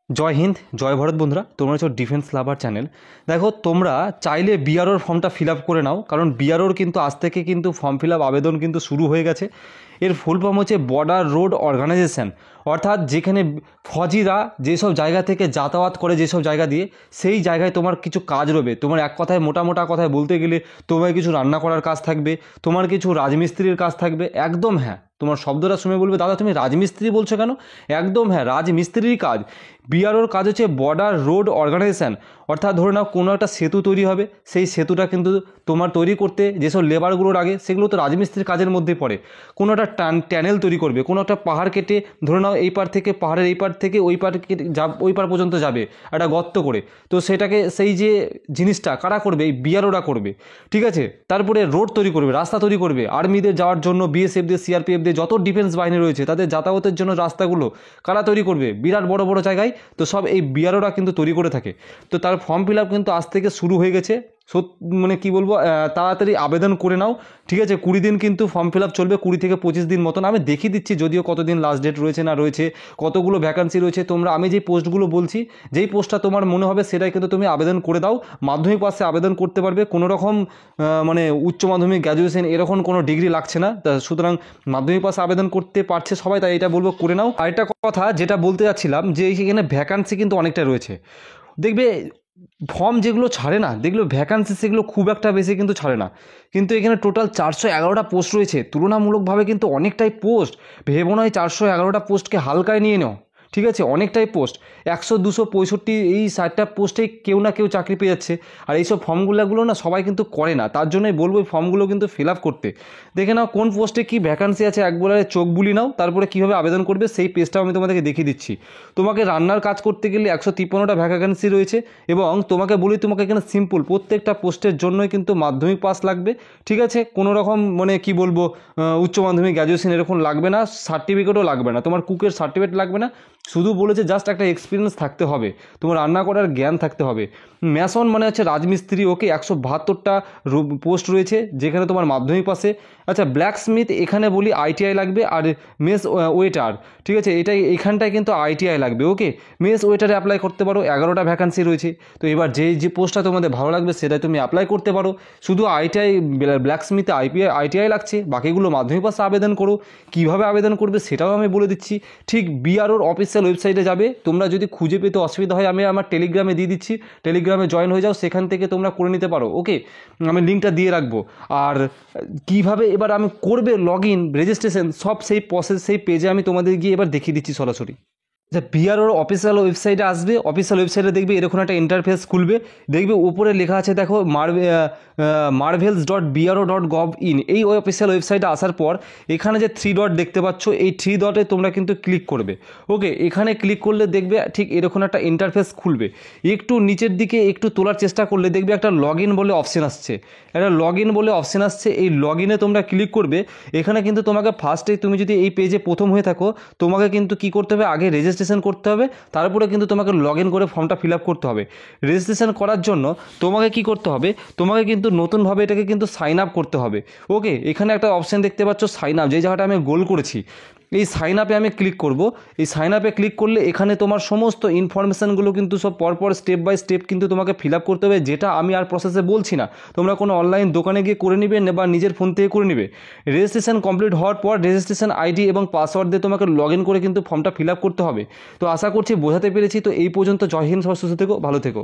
জয় হিন্দ, জয় ভারত বন্ধুরা, তোমরা হচ্ছে ডিফেন্স লাভার চ্যানেল। দেখো, তোমরা চাইলে বিআরওর ফর্মটা ফিল আপ করে নাও, কারণ বিআরওর কিন্তু আজ থেকে কিন্তু ফর্ম ফিল আপ আবেদন কিন্তু শুরু হয়ে গেছে। এর ফুল ফর্ম হচ্ছে বর্ডার রোড অর্গানাইজেশন, অর্থাৎ যেখানে ফৌজিরা যেসব জায়গা থেকে যাতায়াত করে, যেসব জায়গা দিয়ে, সেই জায়গায় তোমার কিছু কাজ রবে। তোমার এক কথায়, মোটা মোটা কথায় বলতে গেলে, তোমার কিছু রান্না করার কাজ থাকবে, তোমার কিছু রাজমিস্ত্রির কাজ থাকবে। একদম হ্যাঁ, তোমার শব্দটা শুনে বলবে, দাদা তুমি রাজমিস্ত্রি বলছো কেন? একদম হ্যাঁ, রাজমিস্ত্রির কাজ। বিআরওর কাজ হচ্ছে বর্ডার রোড অর্গানাইজেশন, অর্থাৎ ধরে নাও কোনো একটা সেতু তৈরি হবে, সেই সেতুটা কিন্তু তোমার তৈরি করতে যেসব লেবারগুলো লাগে সেগুলো তো রাজমিস্ত্রির কাজের মধ্যে পড়ে। কোনো একটা ট্যানেল তৈরি করবে, কোনো একটা পাহাড় কেটে, ধরে নাও এই পার থেকে, পাহাড়ের এই পার থেকে ওই পার কেটে ওই পার পর্যন্ত যাবে একটা গর্ত করে, তো সেটাকে, সেই যে জিনিসটা কারা করবে? এই বিআরওরা করবে, ঠিক আছে। তারপরে রোড তৈরি করবে, রাস্তা তৈরি করবে, আর্মিদের যাওয়ার জন্য, বিএসএফদের, সিআরপিএফদের, যত ডিফেন্স বাহিনী রয়েছে তাদের যাতায়াতের জন্য রাস্তাগুলো কারা তৈরি করবে? বিরাট বড় বড় জায়গায়, তো সব এই বিআরওরা কিন্তু তৈরি করে থাকে। তো তার ফর্ম ফিল আপ কিন্তু আজ থেকে শুরু হয়ে গেছে। মানে কি বলবো, তাড়াতাড়ি আবেদন করে নাও, ঠিক আছে। 20 দিন কিন্তু ফর্ম ফিল আপ চলবে, 20 থেকে 25 দিন মতন। আমি দেখিয়ে দিচ্ছি যদিও কতদিন লাস্ট ডেট রয়েছে না রয়েছে, কতগুলো ভ্যাকান্সি রয়েছে। তোমরা, আমি যেই পোস্টগুলো বলছি, যেই পোস্টটা তোমার মনে হবে সেটাই কিন্তু তুমি আবেদন করে দাও। মাধ্যমিক পাশে আবেদন করতে পারবে, কোনো রকম মানে উচ্চ মাধ্যমিক, গ্র্যাজুয়েশন এরকম কোনো ডিগ্রি লাগছে না। সুতরাং মাধ্যমিক পাশে আবেদন করতে পারছে সবাই, তাই এটা বলবো করে নাও। আরেকটা কথা যেটা বলতে যাচ্ছিলাম, যে এখানে ভ্যাকান্সি কিন্তু অনেকটা রয়েছে। দেখবে ফর্ম যেগুলো ছাড়ে না, দেখলো ভ্যাকান্সি সেগুলো খুব একটা বেশি কিন্তু ছাড়ে না, কিন্তু এখানে টোটাল 411টা পোস্ট রয়েছে। তুলনামূলকভাবে কিন্তু অনেকটাই পোস্ট। ভেবো নয় 411টা পোস্টকে হালকায় নিয়ে নাও, ঠিক আছে। অনেকটাই পোস্ট, 100, 200, 65, এই 60টা পোস্টে কেউ না কেউ চাকরি পেয়ে যাচ্ছে। আর এইসব ফর্মগুলো না সবাই কিন্তু করে না, তার জন্যই বলবো এই ফর্মগুলো কিন্তু ফিল আপ করতে। দেখে নাও কোন পোস্টে কী ভ্যাকান্সি আছে, একবারে চোখ বুলি নাও, তারপরে কীভাবে আবেদন করবে সেই পেজটাও আমি তোমাদেরকে দেখিয়ে দিচ্ছি। তোমাকে রান্নার কাজ করতে গেলে 153টা ভ্যাকান্সি রয়েছে, এবং তোমাকে বলি, তোমাকে এখানে সিম্পল প্রত্যেকটা পোস্টের জন্যই কিন্তু মাধ্যমিক পাস লাগবে, ঠিক আছে। কোনো রকম মানে কি বলবো, উচ্চ মাধ্যমিক, গ্র্যাজুয়েশন এরকম লাগবে না, সার্টিফিকেটও লাগবে না, তোমার কুকের সার্টিফিকেট লাগবে না। শুধু বলেছে জাস্ট একটা এক্সপিরিয়েন্স থাকতে হবে, তোমার রান্না করার জ্ঞান থাকতে হবে। ম্যাসন মানে হচ্ছে রাজমিস্ত্রি, ওকে। 172টা পোস্ট রয়েছে যেখানে তোমার মাধ্যমিক পাশে। আচ্ছা, ব্ল্যাক স্মিথ এখানে বলি আইটিআই লাগবে, আর মেস ওয়েটার, ঠিক আছে, এখানটায় কিন্তু আইটিআই লাগবে, ওকে। মেস ওয়েটারে অ্যাপ্লাই করতে পারো, 11টা ভ্যাকান্সি রয়েছে। তো এবার যে পোস্টটা তোমাদের ভালো লাগবে সেটাই তুমি অ্যাপ্লাই করতে পারো। শুধু আইটিআই, ব্ল্যাক স্মিথে আইটিআই লাগছে, বাকিগুলো মাধ্যমিক পাশে আবেদন করো। কীভাবে আবেদন করবে সেটাও আমি বলে দিচ্ছি। ঠিক বিআরওর অফিসিয়াল ওয়েবসাইটে যাবে, তোমরা যদি খুঁজে পেতে অসুবিধা হয় আমি আমার টেলিগ্রামে দিয়ে দিচ্ছি, টেলিগ্রামে জয়েন হয়ে যাও, সেখান থেকে তোমরা করে নিতে পারো, ওকে। আমি লিঙ্কটা দিয়ে রাখবো। আর কীভাবে এবার আমি করবে লগ ইন, রেজিস্ট্রেশন, সব সেই প্রসেস, সেই পেজে আমি তোমাদের গিয়ে এবার দেখিয়ে দিচ্ছি সরাসরি। আচ্ছা, বিআরওর অফিসিয়াল ওয়েবসাইটে আসবে, অফিসিয়াল ওয়েবসাইটে দেখবে এরকম একটা ইন্টারফেস খুলবে, দেখবে উপরে লেখা আছে, দেখো, marvels.bro.gov.in। এই অফিসিয়াল ওয়েবসাইটে আসার পর এখানে যে 3 ডট দেখতে পাচ্ছ, এই 3 ডটে তোমরা কিন্তু ক্লিক করবে, ওকে। এখানে ক্লিক করলে দেখবে ঠিক এরকম একটা ইন্টারফেস খুলবে। একটু নিচের দিকে একটু তোলার চেষ্টা করলে দেখবে একটা লগ ইন বলে অপশন আসছে, একটা লগ ইন বলে অপশন আসছে। এই লগ ইনে তোমরা ক্লিক করবে। এখানে কিন্তু তোমাকে ফার্স্টে, তুমি যদি এই পেজে প্রথম হয়ে থাকো, তোমাকে কিন্তু কী করতে হবে, আগে রেজিস্ট্রেশন করতে হবে, তারপরে কিন্তু তোমাকে লগ ইন করে ফর্মটা ফিল আপ করতে হবে। রেজিস্ট্রেশন করার জন্য তোমাকে কি করতে হবে, তোমাকে কিন্তু নতুনভাবে এটাকে কিন্তু সাইন আপ করতে হবে, ওকে। এখানে একটা অপশান দেখতে পাচ্ছ সাইন আপ, যে জায়গাটা আমি গোল করেছি, এই সাইন আপে আমি ক্লিক করব। এই সাইন আপে ক্লিক করলে এখানে তোমার সমস্ত ইনফরমেশানগুলো কিন্তু সব পরপর স্টেপ বাই স্টেপ কিন্তু তোমাকে ফিল আপ করতে হবে, যেটা আমি আর প্রসেসে বলছি না, তোমরা কোনো অনলাইন দোকানে গিয়ে করে নিবে বা নিজের ফোন থেকে করে নিবে। রেজিস্ট্রেশন কমপ্লিট হওয়ার পর রেজিস্ট্রেশন আইডি এবং পাসওয়ার্ড দিয়ে তোমাকে লগ ইন করে কিন্তু ফর্মটা ফিল আপ করতে হবে। তো আশা করছি বোঝাতে পেরেছি। তো এই পর্যন্ত। জয় হিন্দ, সুস্থ থেকো, ভালো থেকো।